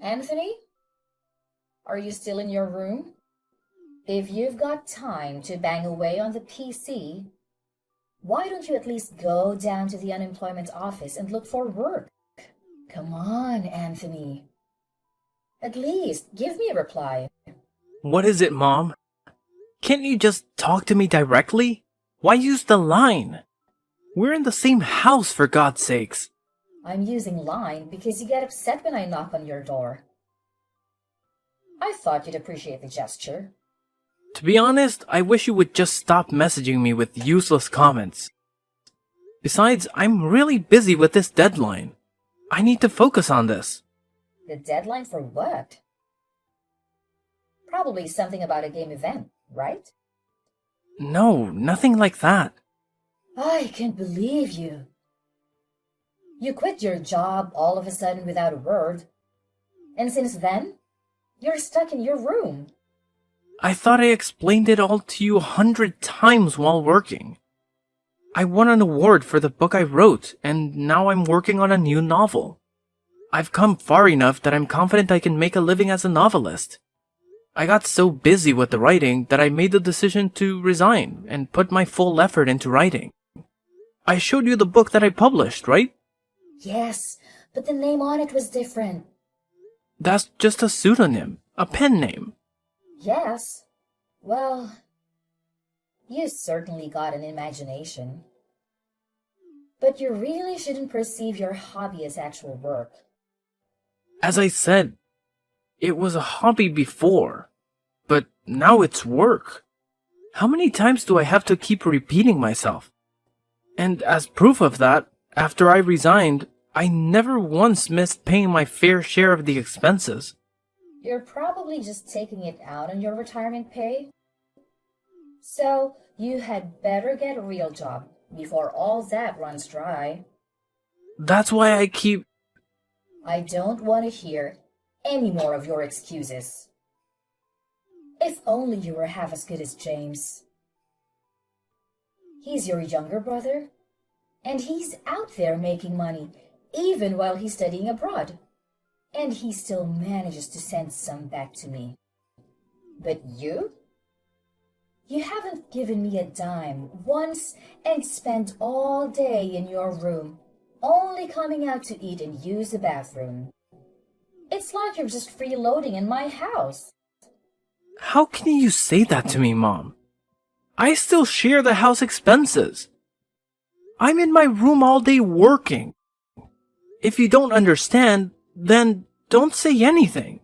Anthony, are you still in your room? If you've got time to bang away on the PC, why don't you at least go down to the unemployment office and look for work? Come on, Anthony. At least give me a reply. What is it, Mom? Can't you just talk to me directly? Why use the line? We're in the same house, for God's sakes. I'm using line because you get upset when I knock on your door. I thought you'd appreciate the gesture. To be honest, I wish you would just stop messaging me with useless comments. Besides, I'm really busy with this deadline. I need to focus on this. The deadline for what? Probably something about a game event, right? No, nothing like that. I can't believe you. You quit your job all of a sudden without a word. And since then, you're stuck in your room. I thought I explained it all to you 100 times while working. I won an award for the book I wrote, and now I'm working on a new novel. I've come far enough that I'm confident I can make a living as a novelist. I got so busy with the writing that I made the decision to resign and put my full effort into writing. I showed you the book that I published, right? Yes, but the name on it was different. That's just a pseudonym, a pen name. Yes. Well, you certainly got an imagination. But you really shouldn't perceive your hobby as actual work. As I said, it was a hobby before, but now it's work. How many times do I have to keep repeating myself? And as proof of that, after I resigned, I never once missed paying my fair share of the expenses. You're probably just taking it out on your retirement pay. So you had better get a real job before all that runs dry. That's why I don't want to hear any more of your excuses. If only you were half as good as James. He's your younger brother, and he's out there making money, even while he's studying abroad. And he still manages to send some back to me. But you? You haven't given me a dime once and spent all day in your room, only coming out to eat and use the bathroom. It's like you're just freeloading in my house. How can you say that to me, Mom? I still share the house expenses. I'm in my room all day working. If you don't understand, then don't say anything.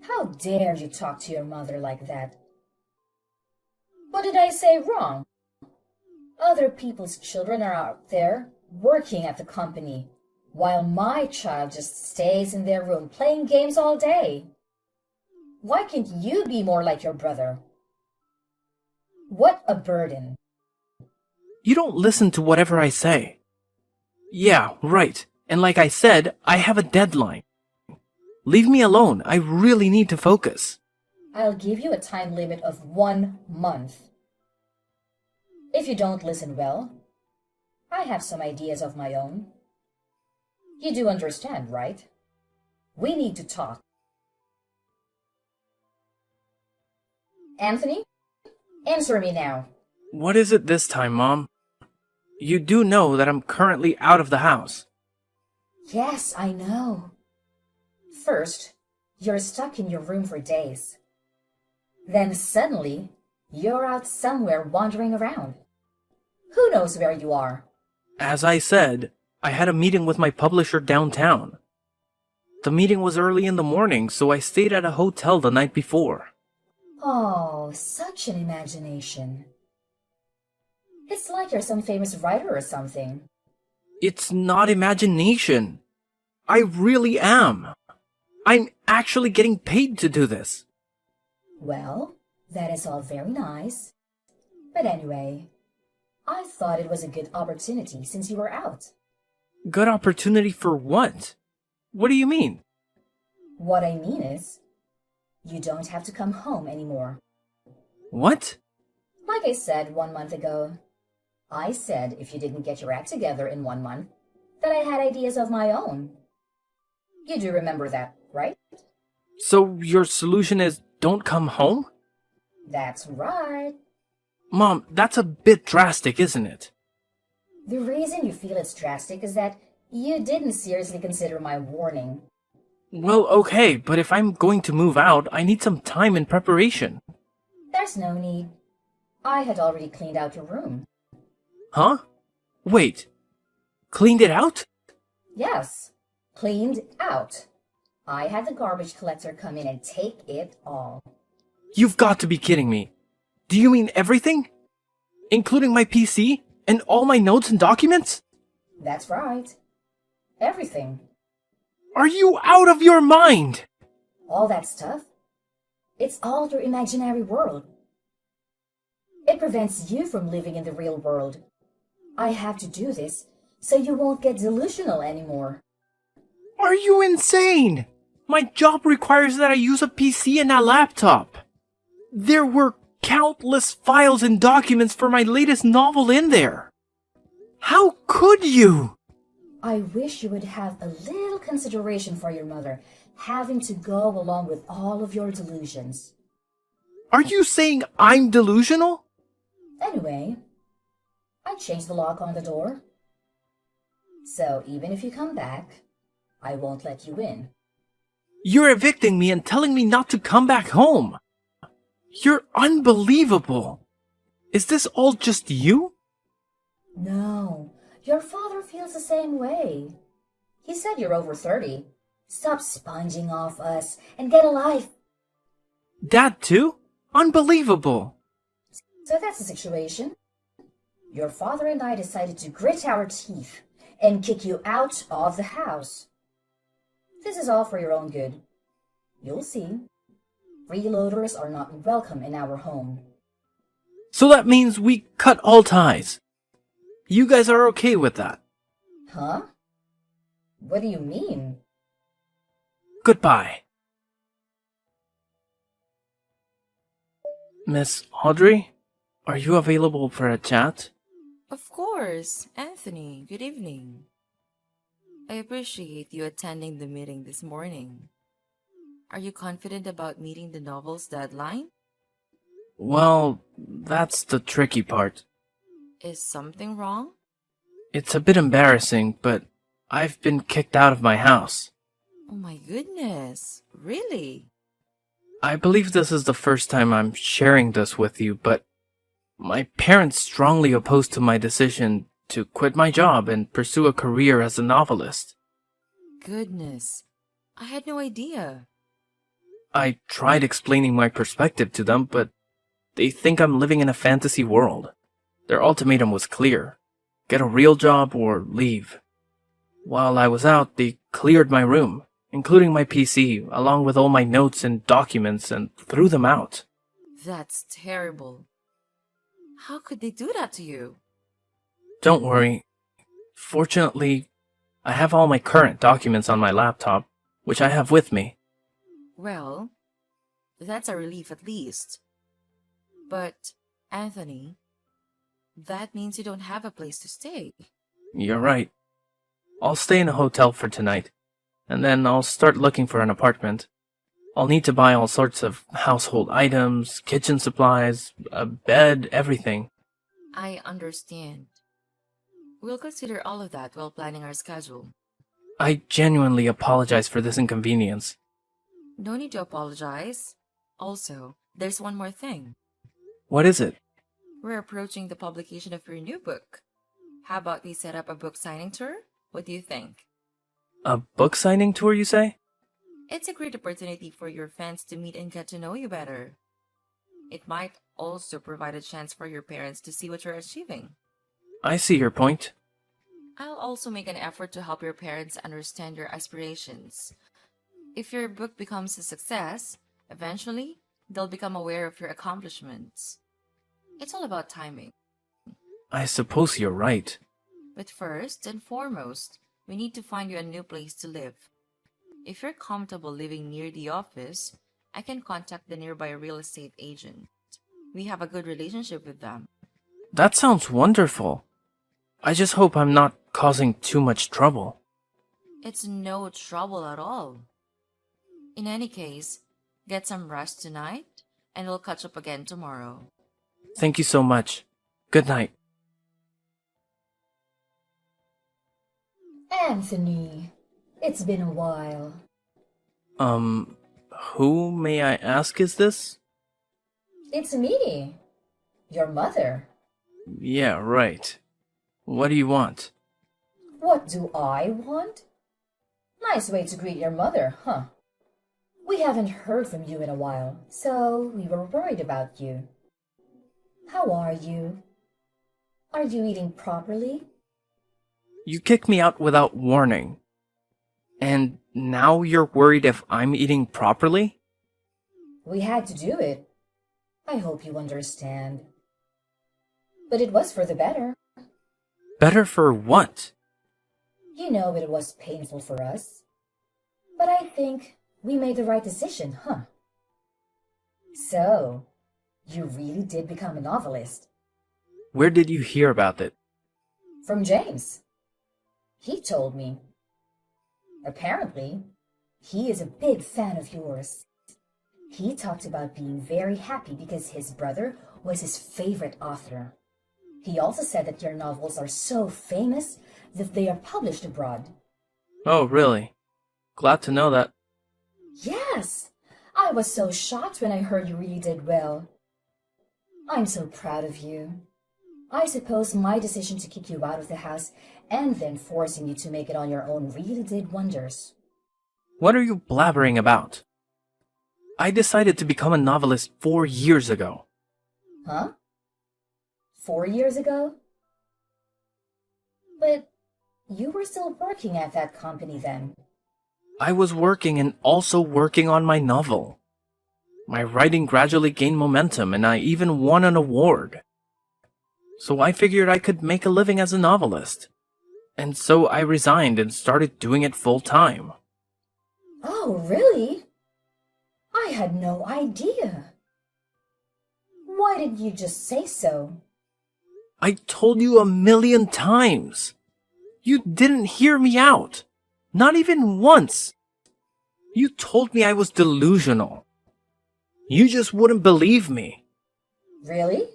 How dare you talk to your mother like that? What did I say wrong? Other people's children are out there working at the company, while my child just stays in their room playing games all day. Why can't you be more like your brother? What a burden. You don't listen to whatever I say. Yeah, right. And like I said, I have a deadline. Leave me alone. I really need to focus. I'll give you a time limit of 1 month. If you don't listen well, I have some ideas of my own. You do understand, right? We need to talk. Anthony, answer me now. What is it this time, Mom? You do know that I'm currently out of the house. Yes, I know. First, you're stuck in your room for days. Then suddenly, you're out somewhere wandering around. Who knows where you are? As I said, I had a meeting with my publisher downtown. The meeting was early in the morning, so I stayed at a hotel the night before. Oh, such an imagination. It's like you're some famous writer or something. It's not imagination. I really am. I'm actually getting paid to do this. Well, that is all very nice. But anyway, I thought it was a good opportunity since you were out. Good opportunity for what? What do you mean? What I mean is, you don't have to come home anymore. What? Like I said 1 month ago, I said if you didn't get your act together in 1 month, that I had ideas of my own. You do remember that, right? So your solution is don't come home? That's right. Mom, that's a bit drastic, isn't it? The reason you feel it's drastic is that you didn't seriously consider my warning. Well, okay, but if I'm going to move out, I need some time in preparation. There's no need. I had already cleaned out your room. Huh? Wait. Cleaned it out? Yes, cleaned out. I had the garbage collector come in and take it all. You've got to be kidding me. Do you mean everything? Including my PC and all my notes and documents? That's right. Everything. Are you out of your mind? All that stuff. It's all your imaginary world. It prevents you from living in the real world. I have to do this so you won't get delusional anymore. Are you insane? My job requires that I use a PC and a laptop. There were countless files and documents for my latest novel in there. How could you? I wish you would have a little consideration for your mother, having to go along with all of your delusions. Are you saying I'm delusional? Anyway, I changed the lock on the door. So even if you come back, I won't let you in. You're evicting me and telling me not to come back home. You're unbelievable. Is this all just you? No, your father feels the same way. He said you're over 30. Stop sponging off us and get a life. Dad too? Unbelievable. So that's the situation. Your father and I decided to grit our teeth and kick you out of the house. This is all for your own good. You'll see. Freeloaders are not welcome in our home. So that means we cut all ties. You guys are okay with that? Huh? What do you mean? Goodbye. Miss Audrey, are you available for a chat? Of course, Anthony. Good evening. I appreciate you attending the meeting this morning. Are you confident about meeting the novel's deadline? Well, that's the tricky part. Is something wrong? It's a bit embarrassing, but I've been kicked out of my house. Oh my goodness, really? I believe this is the first time I'm sharing this with you, but my parents strongly opposed to my decision to quit my job and pursue a career as a novelist. Goodness, I had no idea. I tried explaining my perspective to them, but they think I'm living in a fantasy world. Their ultimatum was clear: get a real job or leave. While I was out, they cleared my room, including my PC, along with all my notes and documents, and threw them out. That's terrible. How could they do that to you? Don't worry. Fortunately, I have all my current documents on my laptop, which I have with me. Well, that's a relief at least. But, Anthony, that means you don't have a place to stay. You're right. I'll stay in a hotel for tonight, and then I'll start looking for an apartment. I'll need to buy all sorts of household items, kitchen supplies, a bed, everything. I understand. We'll consider all of that while planning our schedule. I genuinely apologize for this inconvenience. No need to apologize. Also, there's one more thing. What is it? We're approaching the publication of your new book. How about we set up a book signing tour? What do you think? A book signing tour, you say? It's a great opportunity for your fans to meet and get to know you better. It might also provide a chance for your parents to see what you're achieving. I see your point. I'll also make an effort to help your parents understand your aspirations. If your book becomes a success, eventually, they'll become aware of your accomplishments. It's all about timing. I suppose you're right. But first and foremost, we need to find you a new place to live. If you're comfortable living near the office, I can contact the nearby real estate agent. We have a good relationship with them. That sounds wonderful. I just hope I'm not causing too much trouble. It's no trouble at all. In any case, get some rest tonight, and we'll catch up again tomorrow. Thank you so much. Good night. Anthony, it's been a while. Who may I ask is this? It's me, your mother. Yeah, right. What do you want? What do I want? Nice way to greet your mother, huh? We haven't heard from you in a while, so we were worried about you. How are you? Are you eating properly? You kicked me out without warning. And now you're worried if I'm eating properly? We had to do it. I hope you understand. But it was for the better. Better for what? You know it was painful for us. But I think we made the right decision, huh? So, you really did become a novelist. Where did you hear about it? From James. He told me. Apparently, he is a big fan of yours. He talked about being very happy because his brother was his favorite author. He also said that your novels are so famous that they are published abroad. Oh, really? Glad to know that. Yes! I was so shocked when I heard you really did well. I'm so proud of you. I suppose my decision to kick you out of the house and then forcing you to make it on your own really did wonders. What are you blabbering about? I decided to become a novelist 4 years ago. Huh? 4 years ago? But you were still working at that company then. I was working and also working on my novel. My writing gradually gained momentum and I even won an award. So I figured I could make a living as a novelist. And so I resigned and started doing it full time. Oh, really? I had no idea. Why didn't you just say so? I told you 1,000,000 times. You didn't hear me out. Not even once. You told me I was delusional. You just wouldn't believe me. Really?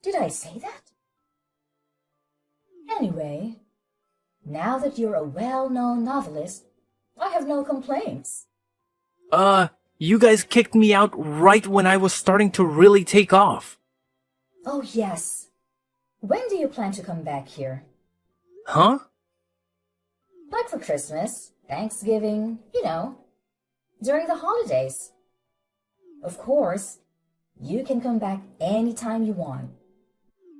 Did I say that? Anyway, now that you're a well-known novelist, I have no complaints. You guys kicked me out right when I was starting to really take off. Oh, yes. When do you plan to come back here? Huh? Like for Christmas, Thanksgiving, during the holidays. Of course, you can come back anytime you want.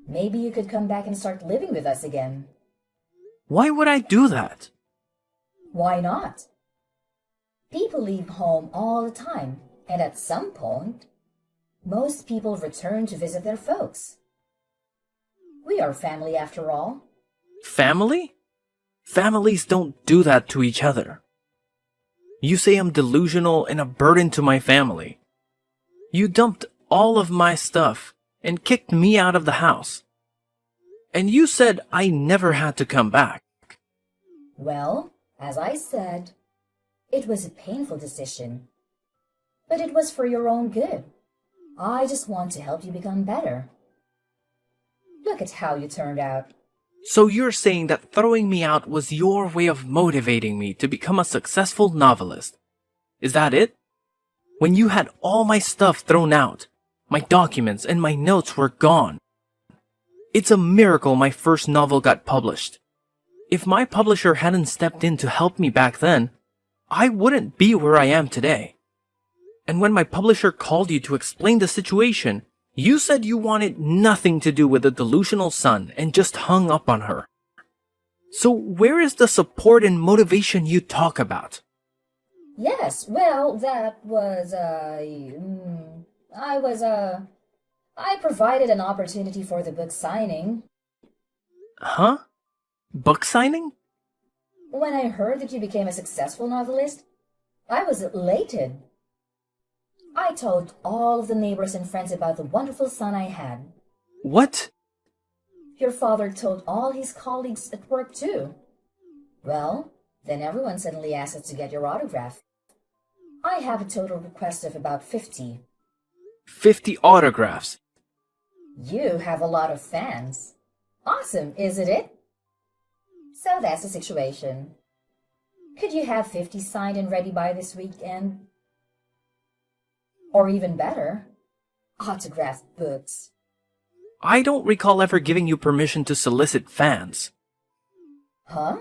Maybe you could come back and start living with us again. Why would I do that? Why not? People leave home all the time, and at some point, most people return to visit their folks. We are family after all. Family? Families don't do that to each other. You say I'm delusional and a burden to my family. You dumped all of my stuff and kicked me out of the house. And you said I never had to come back. Well, as I said, it was a painful decision. But it was for your own good. I just want to help you become better. Look at how you turned out. So you're saying that throwing me out was your way of motivating me to become a successful novelist. Is that it? When you had all my stuff thrown out, my documents and my notes were gone. It's a miracle my first novel got published. If my publisher hadn't stepped in to help me back then, I wouldn't be where I am today. And when my publisher called you to explain the situation, you said you wanted nothing to do with the delusional son and just hung up on her. So where is the support and motivation you talk about? Yes, well, that was, I provided an opportunity for the book signing. Huh? Book signing? When I heard that you became a successful novelist, I was elated. I told all of the neighbors and friends about the wonderful son I had. What? Your father told all his colleagues at work too. Well, Then everyone suddenly asks to get your autograph. I have a total request of about 50. 50 autographs. You have a lot of fans. Awesome, isn't it? So that's the situation. Could you have 50 signed and ready by this weekend? Or even better, autographed books. I don't recall ever giving you permission to solicit fans. Huh?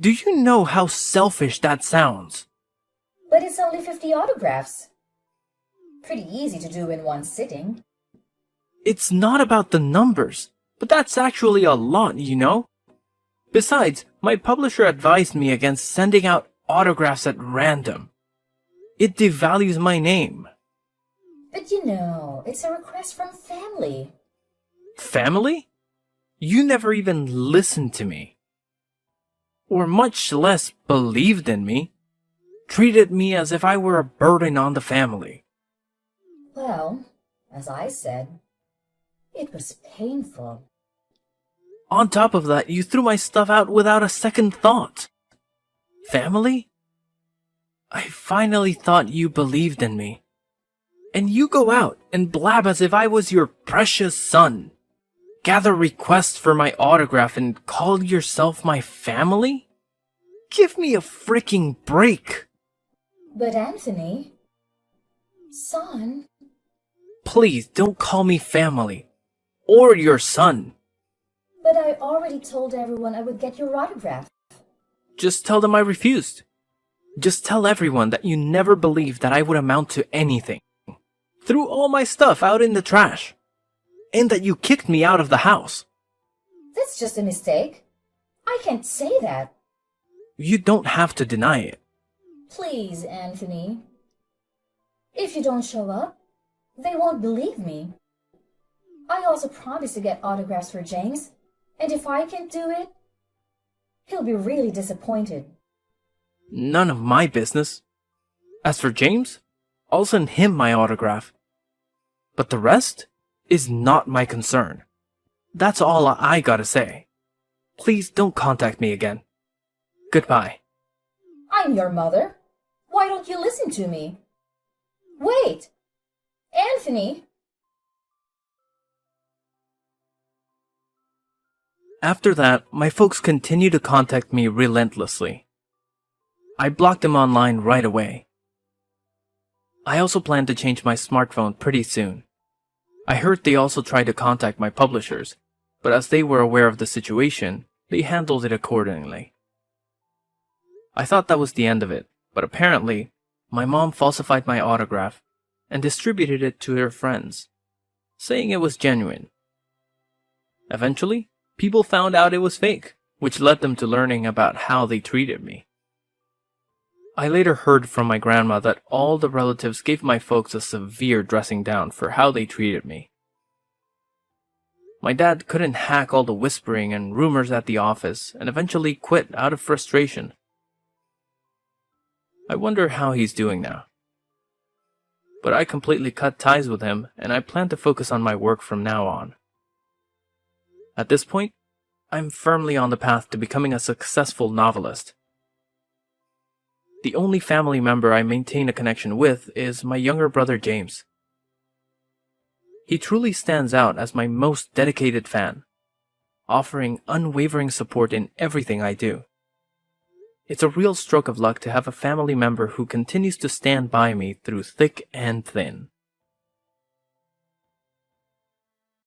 Do you know how selfish that sounds? But it's only 50 autographs. Pretty easy to do in one sitting. It's not about the numbers, but that's actually a lot, you know? Besides, my publisher advised me against sending out autographs at random. It devalues my name. But you know, it's a request from family. Family? You never even listened to me. Or much less believed in me. Treated me as if I were a burden on the family. Well, as I said, it was painful. On top of that, you threw my stuff out without a second thought. Family? I finally thought you believed in me. And you go out and blab as if I was your precious son. Gather requests for my autograph and call yourself my family? Give me a freaking break. But Anthony, son... Please don't call me family. Or your son. But I already told everyone I would get your autograph. Just tell them I refused. Just tell everyone that you never believed that I would amount to anything. Threw all my stuff out in the trash. And that you kicked me out of the house. That's just a mistake. I can't say that. You don't have to deny it. Please, Anthony. If you don't show up, they won't believe me. I also promised to get autographs for James, and if I can't do it, he'll be really disappointed. None of my business. As for James, I'll send him my autograph. But the rest is not my concern. That's all I gotta say. Please don't contact me again. Goodbye. I'm your mother. Why don't you listen to me? Wait! Anthony! After that, my folks continued to contact me relentlessly. I blocked them online right away. I also plan to change my smartphone pretty soon. I heard they also tried to contact my publishers, but as they were aware of the situation, they handled it accordingly. I thought that was the end of it, but apparently, my mom falsified my autograph and distributed it to her friends, saying it was genuine. Eventually, people found out it was fake, which led them to learning about how they treated me. I later heard from my grandma that all the relatives gave my folks a severe dressing down for how they treated me. My dad couldn't hack all the whispering and rumors at the office and eventually quit out of frustration. I wonder how he's doing now. But I completely cut ties with him and I plan to focus on my work from now on. At this point, I'm firmly on the path to becoming a successful novelist. The only family member I maintain a connection with is my younger brother James. He truly stands out as my most dedicated fan, offering unwavering support in everything I do. It's a real stroke of luck to have a family member who continues to stand by me through thick and thin.